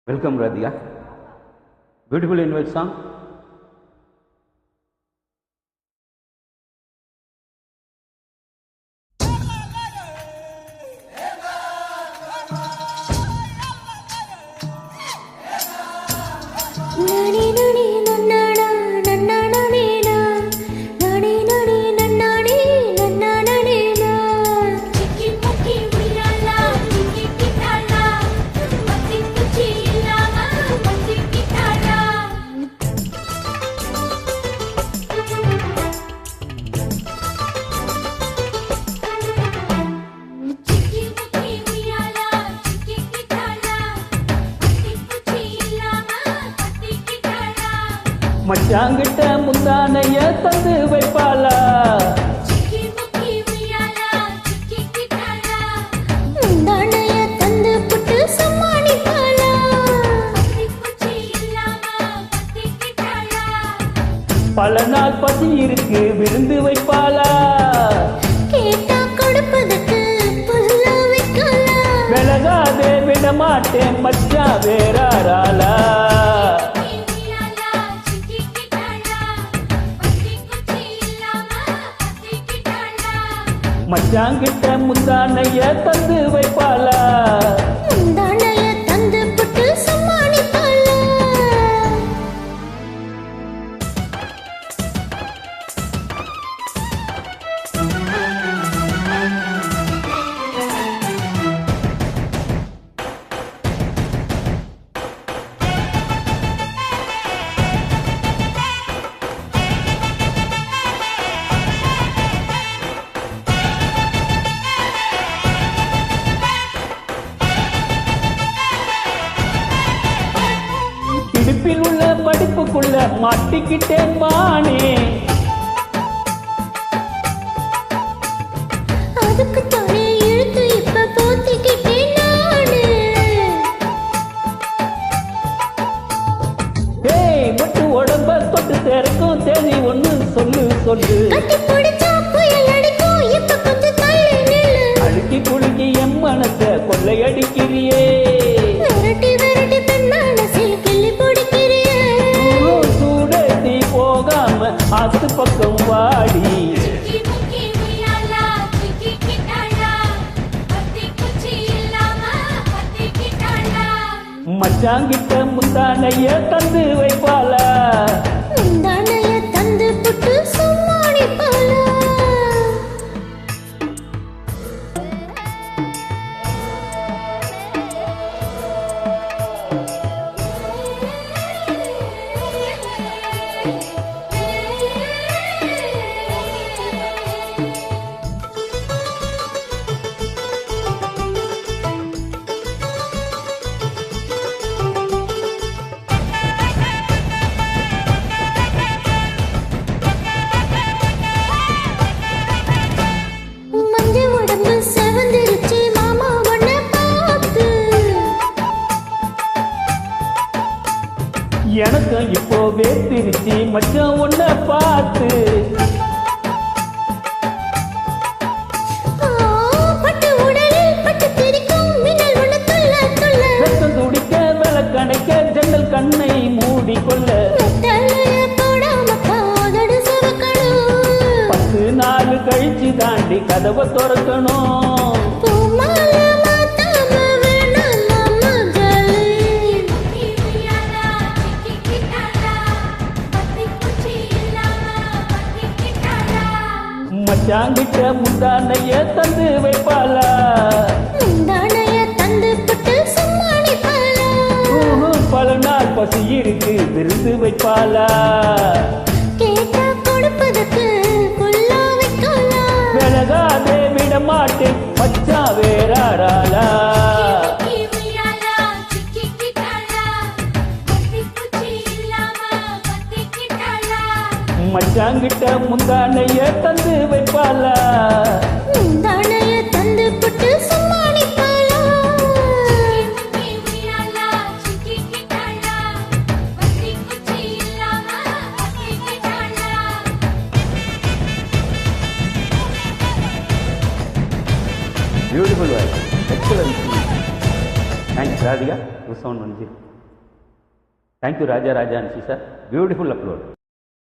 Welcome, Radhika. Beautiful invite song. மச்சாங்கிட்ட முந்தானைய தந்து வைப்பாளா, முந்தானைய தந்து புட்டு சம்மானிப்பாளா, பல நாள் பசி இருக்கு விருந்து வைப்பாளா, கேட்டா கொடுப்பதற்கு புல்ல வைக்கலாம், விலகாதே விடமாட்டேன் மச்சா வேறாராளா, மச்சாங்கிட்ட முந்தானைய தந்து வைப்பாளா, முந்தானைய தந்து புட்டு சம்மானிப்பாளா. இடுப்பில் உள்ள படிப்புக்குள்ள மாட்டிக்கிட்டேன் மானே, அதுக்கு தானே இழுத்து இப்ப போத்திக்கிட்டேன் நானு, ஏய் மட்டும் உடம்ப தொட்டு திறக்கும் தேதி ஒண்ணு சொல்லு சொல்லு, கட்டி பிடிச்சா புயல் அடிக்கும் இப்ப கொஞ்சம் தள்ளி நில்லு, அழுக்கி குலுக்கி என் மனச கொள்ளையடிக்கிறியே, விரட்டி விரட்டி தன் மனசில் கிள்ளி பிடிக்கிறியே, சூடேத்தி போகாம ஆத்து பக்கம் வாடி, மச்சாங்கிட்ட முந்தானைய தந்து வைப்பாளா, முந்தானைய தந்து புட்டு சம்மானிப்பாளா. மஞ்ச உடம்பு செவந்திருச்சு மாமா உன்னை பார்த்து, எனக்கும் இப்போ வேத்திருச்சு மச்சான் ஒன்ன பார்த்து, பட்டு உடலில் பட்டு தெரிக்கும் மின்னல் ஒண்ணு துள்ள துள்ள, ரத்தம் துடிக்க விளக்கணைக்க ஜன்னல் கண்ணை மூடிக்கொள்ள, வெத்தலைய போடாம காதடு சிவக்கணும், 10 நாள் கழிச்சு தாண்டி கதவை திறக்கணும், பூமால மாத்தாம வேணாம் நம்ம ஜாலி, மச்சாங்கிட்ட முந்தானைய தந்து வைப்பாளா, முந்தானைய தந்து புட்டு சம்மானிப்பாளா, பல நாள் பசி இருக்கு விருந்து வைப்பாளா, கேட்டா கொடுப்பதற்கு புல்லா வைக்கலாம், விலகாதே விடமாட்டேன் மச்சா வேறாராளா, மச்சாங்கிட்ட முந்தானைய தந்து வைப்பாளா, முந்தானைய தந்து புட்டு சம்மானிப்பாளா. Beautiful voice, excellent. Thanks, Radhika. Good sound, Manji. Thank you Raja Raja Ansi sir, beautiful upload.